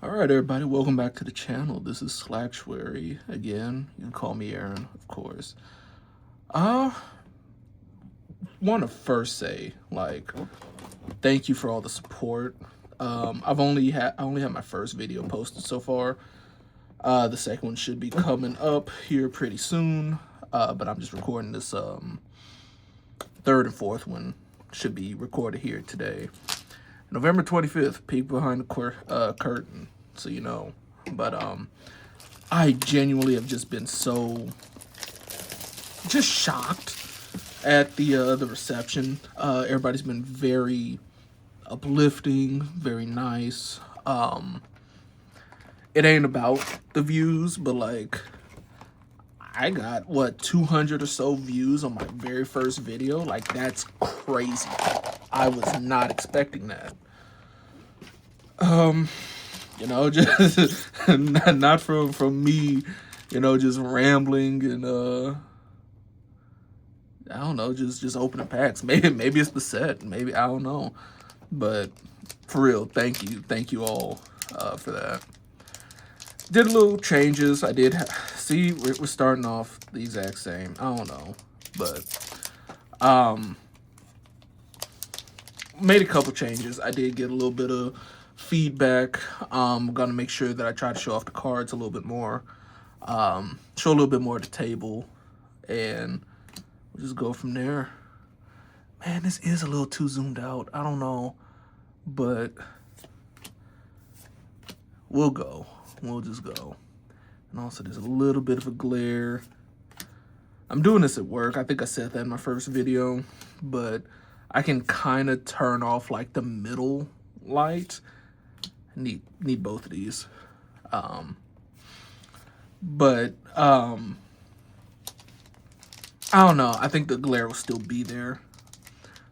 Alright everybody, welcome back to the channel. This is Slactuary again. You can call me Aaron, of course. Want to first say, thank you for all the support. I only had my first video posted so far. The second one should be coming up here pretty soon. But I'm just recording this third and fourth one should be recorded here today. November 25th, peek behind the curtain, so you know. But I genuinely have just been so shocked at the reception. Everybody's been very uplifting, very nice. It ain't about the views, but like I got what 200 or so views on my very first video. Like that's crazy. I was not expecting that. You know, just not from me, you know, just rambling and I don't know, just opening packs. Maybe it's the set, maybe I don't know, but for real, thank you all for that. Did a little changes. I did see we're starting off the exact same. I don't know, but made a couple changes. I did get a little bit of feedback. I'm gonna make sure that I try to show off the cards a little bit more, show a little bit more of the table, and we'll just go from there. Man, this is a little too zoomed out. I don't know, but we'll go. We'll just go. And also, there's a little bit of a glare. I'm doing this at work. I think I said that in my first video, but I can kind of turn off like the middle light. Need both of these. But I don't know. I think the glare will still be there.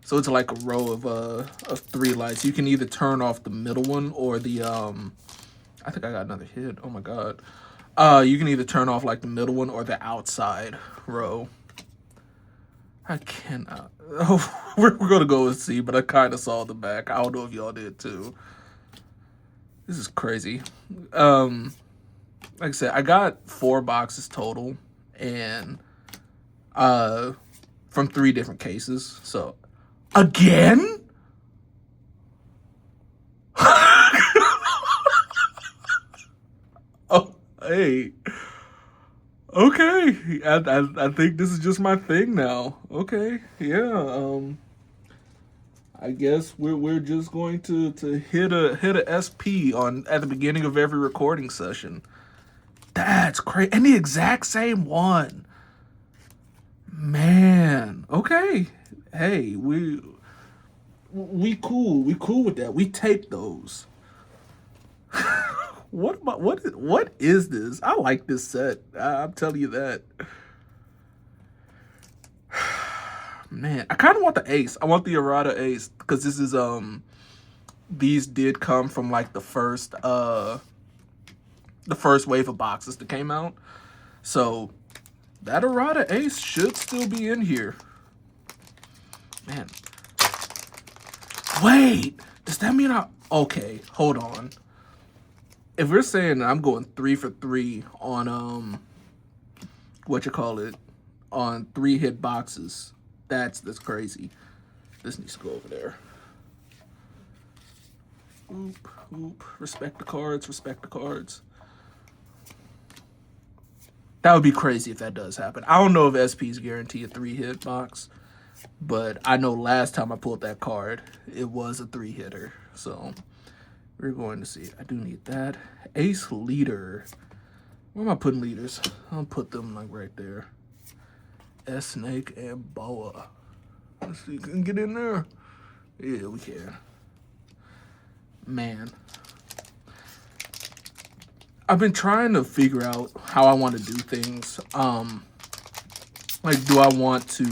So it's like a row of three lights. You can either turn off the middle one or the I think I got another hit. Oh my god. You can either turn off like the middle one or the outside row. I cannot. Oh, we're gonna go and see, but I kind of saw the back. I don't know if y'all did too. This is crazy. Like I said, I got 4 boxes total, and from 3 different cases. So again. Oh, hey. Okay, I think this is just my thing now. Okay, yeah. I guess we're just going to hit a SP on at the beginning of every recording session. That's crazy, and the exact same one. Man, okay. Hey, we cool. We cool with that. We take those. What is this? I like this set. I'm telling you that. Man, I kind of want the ace. I want the errata ace because this is these did come from like the first wave of boxes that came out. So that errata ace should still be in here. Man. Wait, does that mean okay, hold on. If we're saying that I'm going 3 for 3 on on 3 hit boxes, that's crazy. This needs to go over there. Oop, oop. Respect the cards, respect the cards. That would be crazy if that does happen. I don't know if SPs guarantee a 3-hit box, but I know last time I pulled that card, it was a 3-hitter. So we're going to see. I do need that. Ace leader. Where am I putting leaders? I'll put them like right there. S snake and boa. Let's see if we can get in there. Yeah, we can. Man. I've been trying to figure out how I want to do things. Like, do I want to,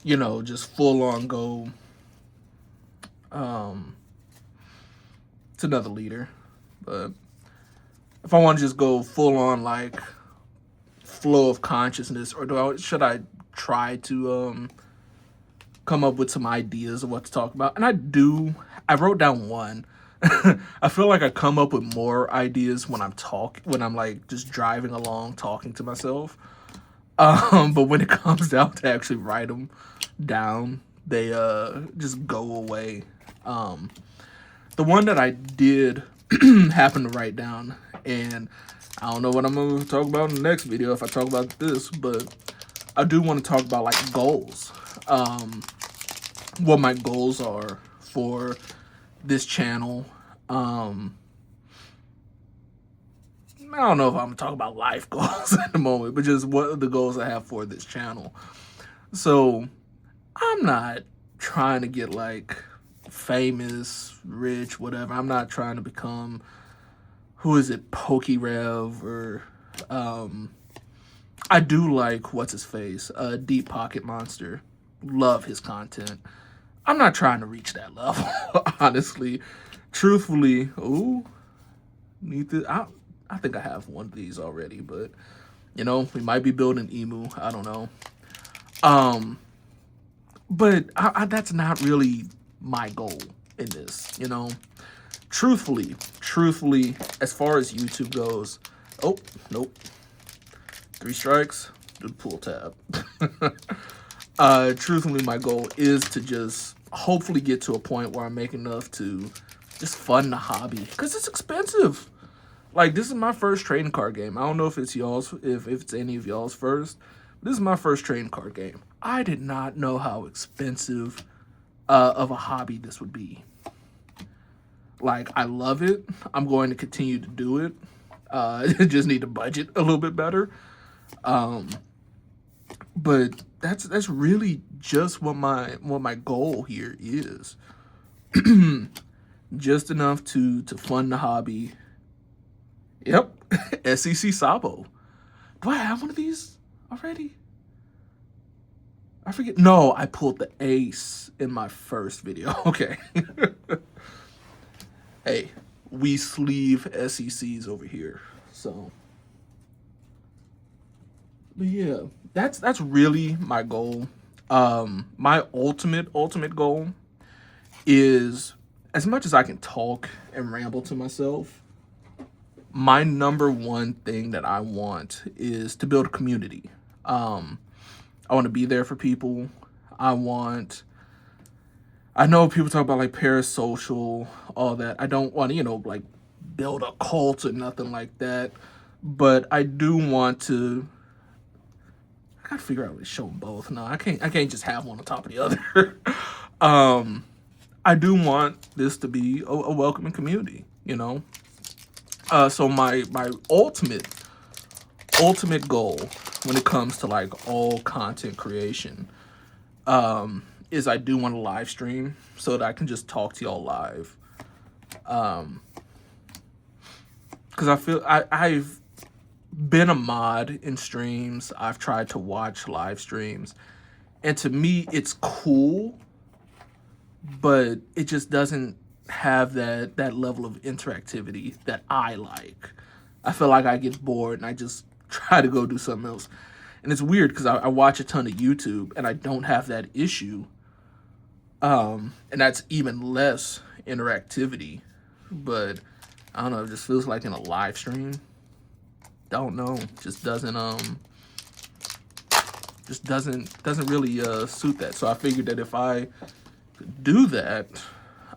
you know, just full on go it's another leader, but if I want to just go full on like flow of consciousness, or should I try to come up with some ideas of what to talk about? And I wrote down one, I feel like I come up with more ideas when I'm like just driving along talking to myself. But when it comes down to actually write them down, they just go away. The one that I did happen to write down, and I don't know what I'm gonna talk about in the next video if I talk about this, but I do want to talk about like goals. What my goals are for this channel. I don't know if I'm gonna talk about life goals at the moment, but just what are the goals I have for this channel. So I'm not trying to get like famous, rich, whatever. I'm not trying to become, who is it, PokeRev or I do like what's his face, Deep Pocket Monster. Love his content. I'm not trying to reach that level, honestly. Truthfully, ooh, need to. I think I have one of these already, but you know, we might be building emu. I don't know. But that's not really my goal in this, you know. Truthfully, as far as YouTube goes, oh nope, 3 strikes. Do the pull tab. Truthfully, my goal is to just hopefully get to a point where I'm making enough to just fund the hobby, because it's expensive. Like, this is my first trading card game. I don't know if it's y'all's, if it's any of y'all's first. This is my first trading card game. I did not know how expensive of a hobby this would be. Like, I love it. I'm going to continue to do it. Just need to budget a little bit better. But that's really just what my goal here is. Just enough to fund the hobby. Yep, SEC Sabo. Do I have one of these already? I forget. No, I pulled the ace in my first video. Okay. Hey, we sleeve SECs over here. So, but yeah, that's really my goal. My ultimate goal is, as much as I can talk and ramble to myself, my number one thing that I want is to build a community. I want to be there for people. I know people talk about like parasocial, all that. I don't want to, like build a cult or nothing like that. But I do want to. I gotta figure out how to show them both. No, I can't just have one on top of the other. I do want this to be a welcoming community, So my ultimate goal when it comes to like all content creation is I do want to live stream so that I can just talk to y'all live. Because I feel I've been a mod in streams. I've tried to watch live streams, and to me it's cool, but it just doesn't have that level of interactivity that I like. I feel like I get bored and I just try to go do something else. And it's weird because I watch a ton of YouTube and I don't have that issue. And that's even less interactivity. But I don't know, it just feels like in a live stream. Don't know. Just doesn't really suit that. So I figured that if I do that,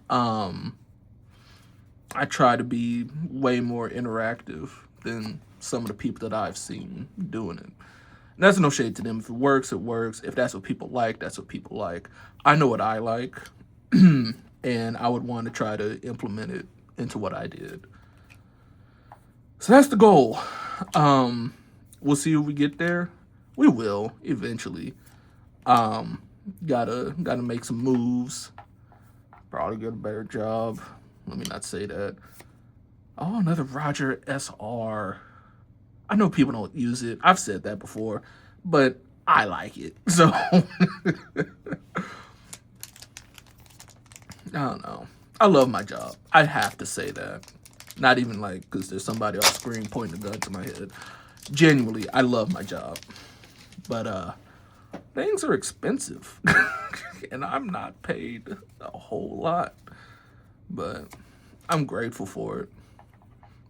I try to be way more interactive than some of the people that I've seen doing it. And that's no shade to them. If it works, it works. If that's what people like, that's what people like. I know what I like, and I would want to try to implement it into what I did. So that's the goal. We'll see if we get there. We will eventually. Gotta make some moves. Probably get a better job. Let me not say that. Oh, another Roger SR. I know people don't use it. I've said that before, but I like it. So I don't know. I love my job. I have to say that. Not even like because there's somebody off screen pointing a gun to my head. Genuinely, I love my job. But things are expensive. And I'm not paid a whole lot. But I'm grateful for it.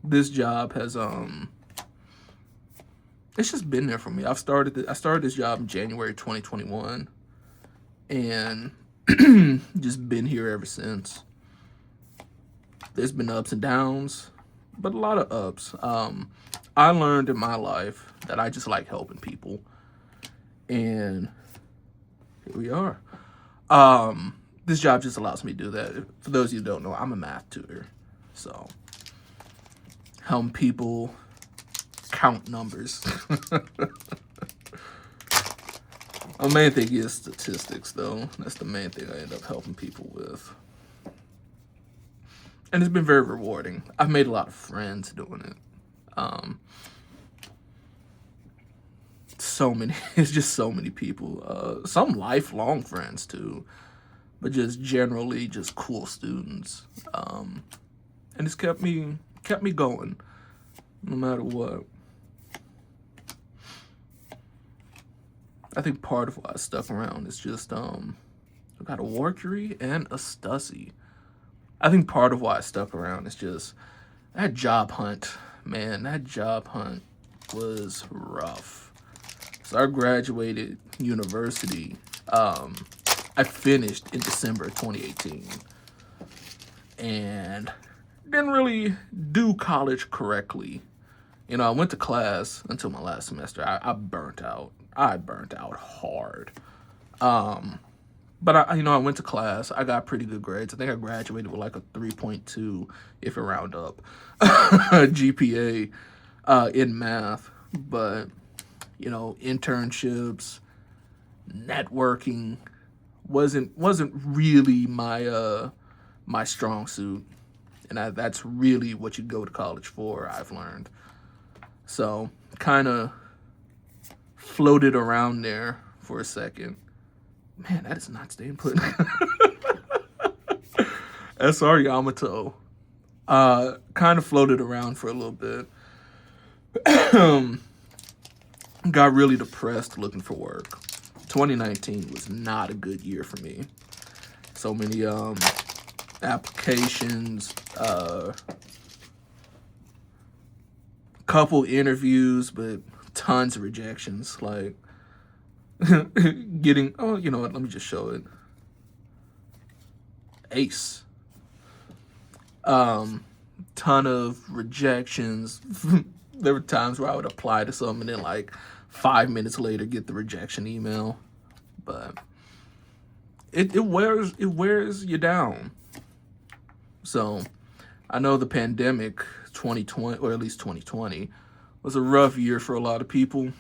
This job has it's just been there for me. I started this job in January 2021, and just been here ever since. There's been ups and downs, but a lot of ups. I learned in my life that I just like helping people, and here we are. This job just allows me to do that. For those of you who don't know, I'm a math tutor, so helping people count numbers. The main thing is statistics, though. That's the main thing I end up helping people with. And it's been very rewarding. I've made a lot of friends doing it. It's just so many people. Some lifelong friends, too. But just generally just cool students. And it's kept me going, no matter what. I think part of why I stuck around is just I got a Warcury and a Stussy. I think part of why I stuck around is just that job hunt. Man, that job hunt was rough. So I graduated university. I finished in December of 2018. And didn't really do college correctly. You know, I went to class until my last semester. I burnt out. I burnt out hard. But I went to class. I got pretty good grades. I think I graduated with like a 3.2, if you round up, GPA in math. But, you know, internships, networking wasn't really my strong suit. And that's really what you go to college for, I've learned. So, kind of floated around there for a second. Man, that is not staying put. SR Yamato. Kind of floated around for a little bit. Got really depressed looking for work. 2019 was not a good year for me. So many applications, couple interviews, but tons of rejections. Like getting, oh, you know what? Let me just show it. Ace. Ton of rejections. There were times where I would apply to something and then like 5 minutes later get the rejection email. But it wears you down. So I know the pandemic 2020, or at least 2020, was a rough year for a lot of people.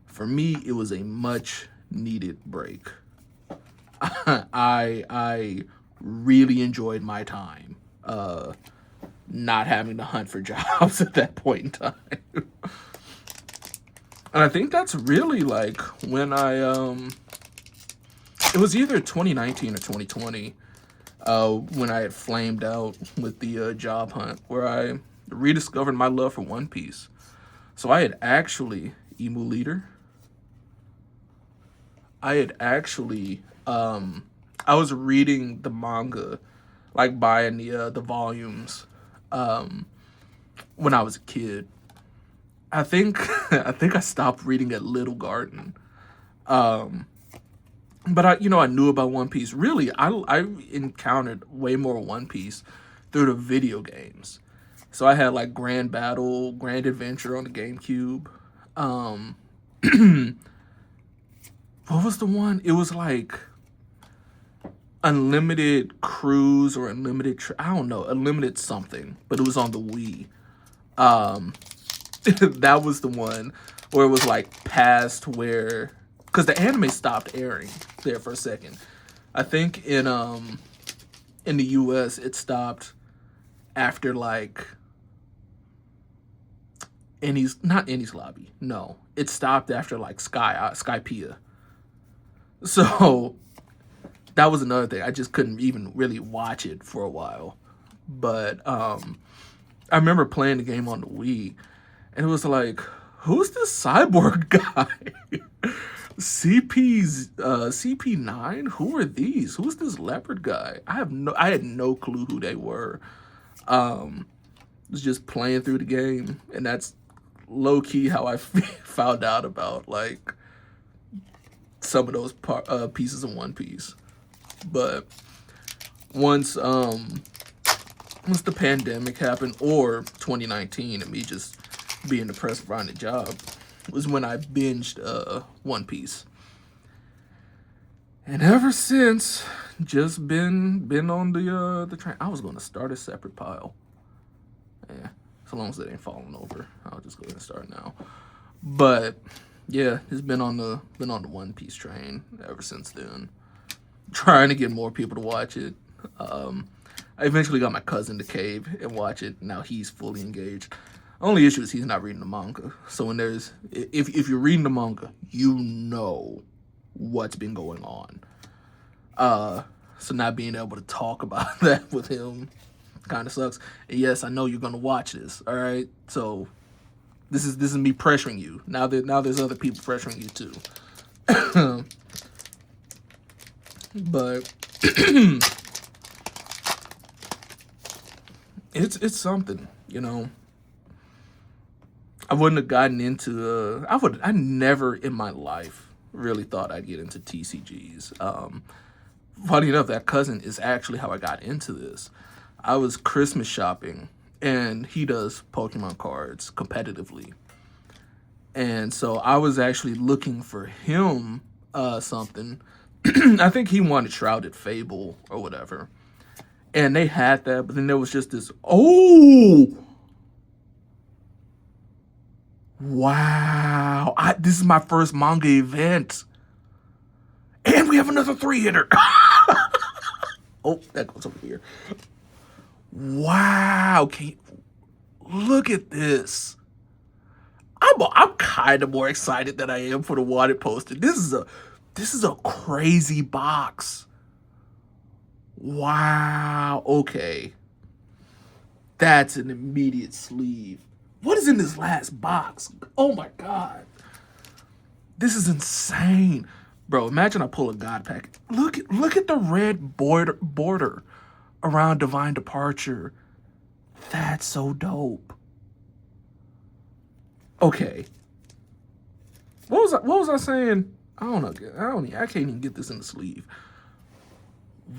For me, it was a much needed break. I really enjoyed my time not having to hunt for jobs at that point in time. And I think that's really like when it was either 2019 or 2020 when I had flamed out with the job hunt, where I rediscovered my love for One Piece. So I had actually, Emu Leader, I was reading the manga, like buying the volumes when I was a kid. I think I stopped reading at Little Garden. But I knew about One Piece. Really, I encountered way more One Piece through the video games. So I had like Grand Battle, Grand Adventure on the GameCube. What was the one? It was like Unlimited Cruise or Unlimited, I don't know, Unlimited something, but it was on the Wii. That was the one where it was like past where, because the anime stopped airing there for a second. I think in the US it stopped after like not Enies Lobby. No, it stopped after like Skypiea. So that was another thing. I just couldn't even really watch it for a while. But I remember playing the game on the Wii, and it was like, who's this cyborg guy? CP9? Who are these? Who's this leopard guy? I had no clue who they were. Was just playing through the game, and that's low key how I found out about like some of those pieces of One Piece. But once the pandemic happened, or 2019, and me just being depressed for finding a job, was when I binged One Piece. And ever since, just been on the train. I was gonna start a separate pile. Yeah, so long as it ain't falling over, I'll just go ahead and start now. But yeah, it's been on the One Piece train ever since then. Trying to get more people to watch it. I eventually got my cousin to cave and watch it. Now he's fully engaged. Only issue is he's not reading the manga. So when if you're reading the manga, you know what's been going on. So not being able to talk about that with him kind of sucks. And yes, I know you're gonna watch this. All right, so this is me pressuring you. Now there's other people pressuring you too. But it's something, you know. I wouldn't have gotten into I never in my life really thought I'd get into TCGs. Funny enough, that cousin is actually how I got into this. I was Christmas shopping, and he does Pokemon cards competitively. And so I was actually looking for him something. I think he wanted Shrouded Fable or whatever. And they had that, but then there was just this, oh! Wow. This is my first manga event. And we have another 3-hitter. Oh, that goes over here. Wow. Look at this. I'm kind of more excited than I am for the wanted poster. This is a crazy box. Wow. Okay. That's an immediate sleeve. What is in this last box? Oh my god. This is insane. Bro, imagine I pull a god pack. Look at the red border around Divine Departure. That's so dope. Okay. What was I saying? I don't know. I can't even get this in the sleeve.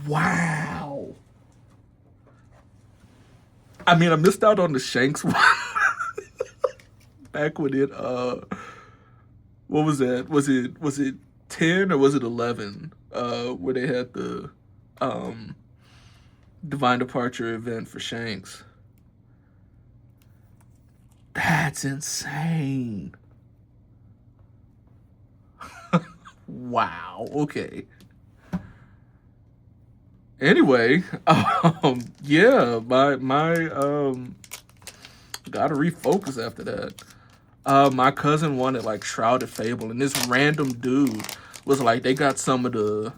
Wow. I mean, I missed out on the Shanks one. Back when it what was that? Was it 10 or was it 11? Where they had the Divine Departure event for Shanks. That's insane. Wow. Okay. Anyway, yeah, my gotta refocus after that. My cousin wanted like Shrouded Fable, and this random dude was like, they got some of the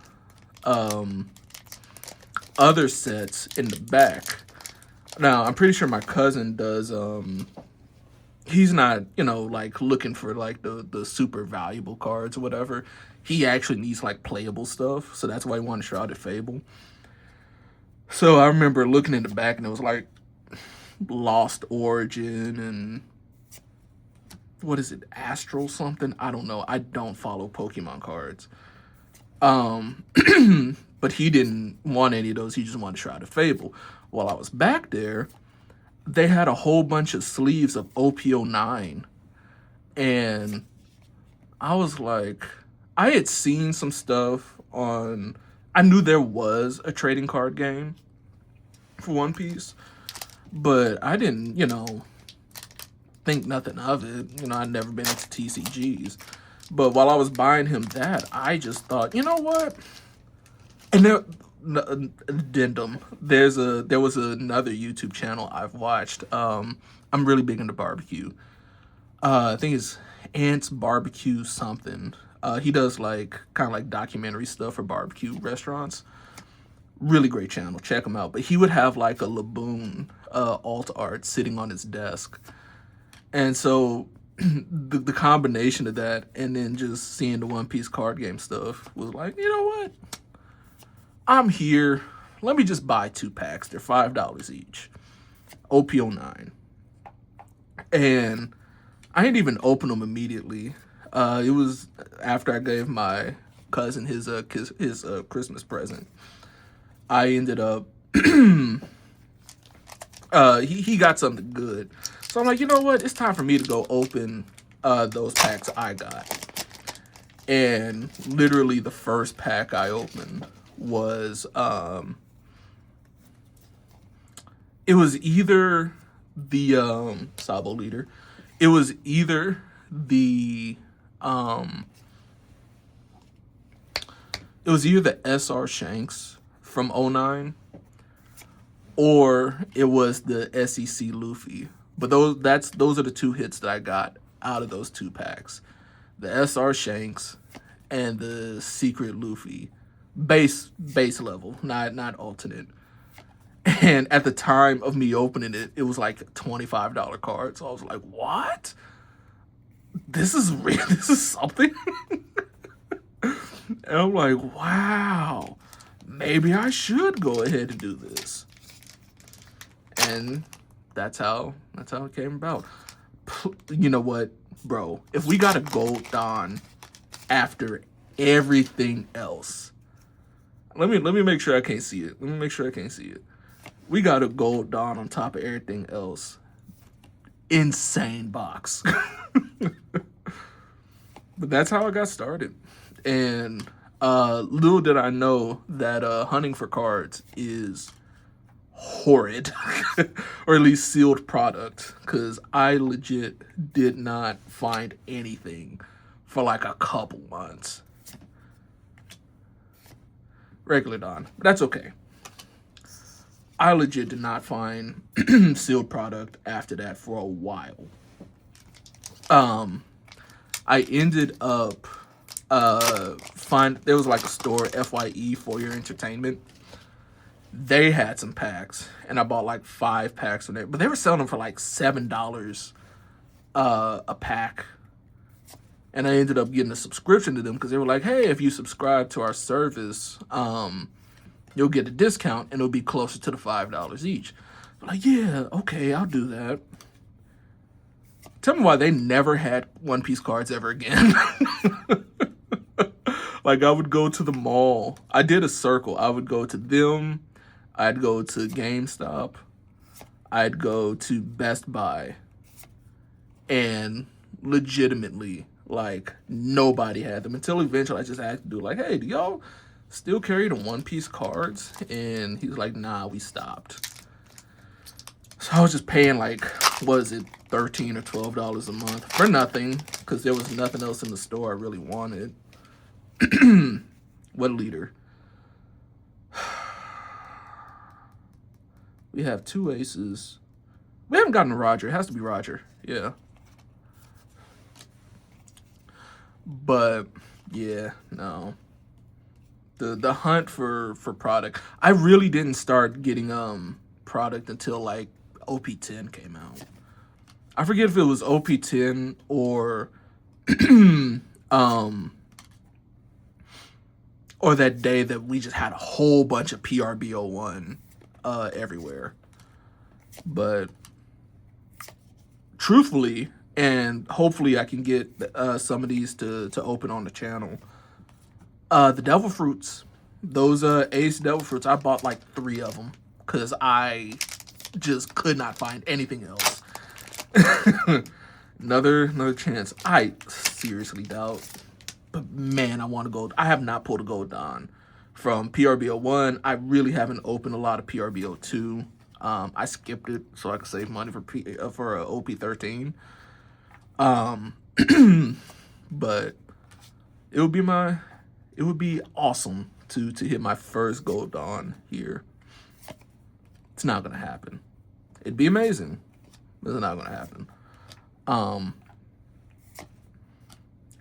other sets in the back. Now, I'm pretty sure my cousin does, he's not, like looking for like the super valuable cards or whatever. He actually needs like playable stuff, so that's why he wanted Shrouded Fable. So I remember looking in the back, and it was like Lost Origin and what is it, Astral something? I don't know. I don't follow Pokemon cards. But he didn't want any of those. He just wanted Shrouded Fable. While I was back there, they had a whole bunch of sleeves of OP-09. And I was like, I had seen some stuff on... I knew there was a trading card game for One Piece, but I didn't, think nothing of it. I'd never been into TCGs. But while I was buying him that, I just thought, you know what? And there, addendum. There was another YouTube channel I've watched. I'm really big into barbecue. I think it's Ant's Barbecue something. He does like kind of like documentary stuff for barbecue restaurants. Really great channel. Check him out. But he would have like a Laboon alt art sitting on his desk. And so the combination of that and then just seeing the One Piece card game stuff was like, you know what? I'm here. Let me just buy 2 packs. They're $5 each. OP-09. And I didn't even open them immediately. It was after I gave my cousin his Christmas present. I ended up he got something good. So I'm like, you know what? It's time for me to go open those packs I got. And literally the first pack I opened was it was either the Sabo leader. It was either the SR Shanks from 09, or it was the SEC Luffy. But those are the two hits that I got out of those two packs. The SR Shanks and the Secret Luffy. Base level, not alternate. And at the time of me opening it, it was like a $25 card. So I was like, what? This is real? This is something? And I'm like, wow, maybe I should go ahead and do this. And that's how it came about. You know what, bro? If we got a gold Don after everything else, let me make sure I can't see it. Let me make sure I can't see it. We got a gold Don on top of everything else. Insane box. But that's how I got started. And little did I know that hunting for cards is horrid. Or at least sealed product. Because I legit did not find anything for like a couple months. Regular Don. But that's okay. I legit did not find sealed product after that for a while. I ended up there was like a store, FYE, for your entertainment. They had some packs, and I bought like 5 packs from there. But they were selling them for like $7 a pack. And I ended up getting a subscription to them because they were like, hey, if you subscribe to our service, you'll get a discount and it'll be closer to the $5 each. I'm like, yeah, okay, I'll do that. Tell me why they never had One Piece cards ever again. Like, I would go to the mall. I did a circle. I would go to them. I'd go to GameStop. I'd go to Best Buy. And legitimately, like, nobody had them. Until eventually I just had to do like, hey, do y'all still carry the One Piece cards? And he was like, nah, we stopped. So I was just paying like, what is it, $13 or $12 a month for nothing, because there was nothing else in the store I really wanted. What leader? We have 2 aces. We haven't gotten Roger. It has to be Roger. Yeah. But yeah, no. The hunt for product. I really didn't start getting product until like OP-10 came out. I forget if it was OP-10 or or that day that we just had a whole bunch of PRB01 everywhere. But truthfully, and hopefully I can get some of these to open on the channel, the Devil Fruits, those Ace Devil Fruits, I bought like 3 of them because I just could not find anything else. another chance. I seriously doubt. But man, I want to go. I have not pulled a gold Don from PRB01. I really haven't opened a lot of PRB02. I skipped it so I could save money for OP-13. But it would be awesome to hit my first gold Don here. It's not gonna happen. It'd be amazing, but it's not gonna happen.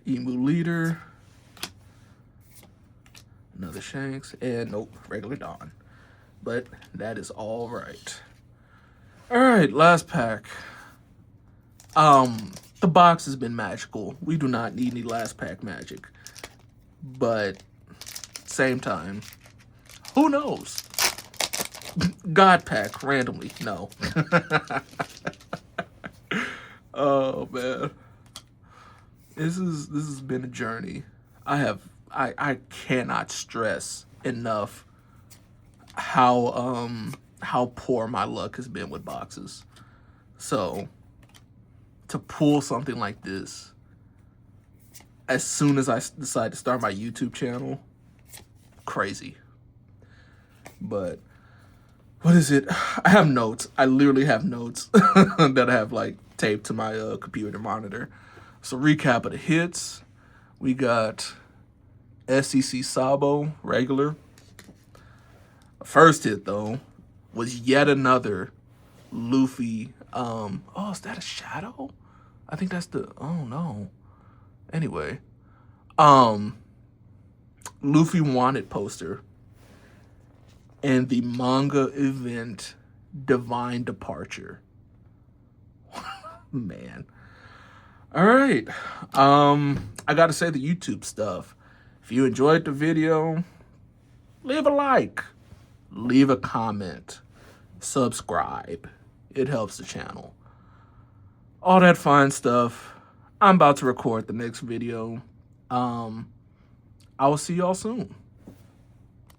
Emu leader, another Shanks, and nope, regular Don. But that is all right. All right, last pack. The box has been magical. We do not need any last pack magic. But same time, who knows? God pack randomly. No. Oh man, this has been a journey. I cannot stress enough how poor my luck has been with boxes. So to pull something like this as soon as I decide to start my YouTube channel, crazy. But what is it? I have notes. I literally have notes that I have like taped to my computer monitor. So recap of the hits. We got SEC Sabo, regular. First hit, though, was yet another Luffy. Oh, is that a shadow? I think that's the... Oh, no. Anyway. Luffy Wanted poster. And the manga event Divine Departure. Man. All right. I got to say the YouTube stuff. If you enjoyed the video, leave a like, leave a comment, subscribe. It helps the channel. All that fine stuff. I'm about to record the next video. I will see y'all soon.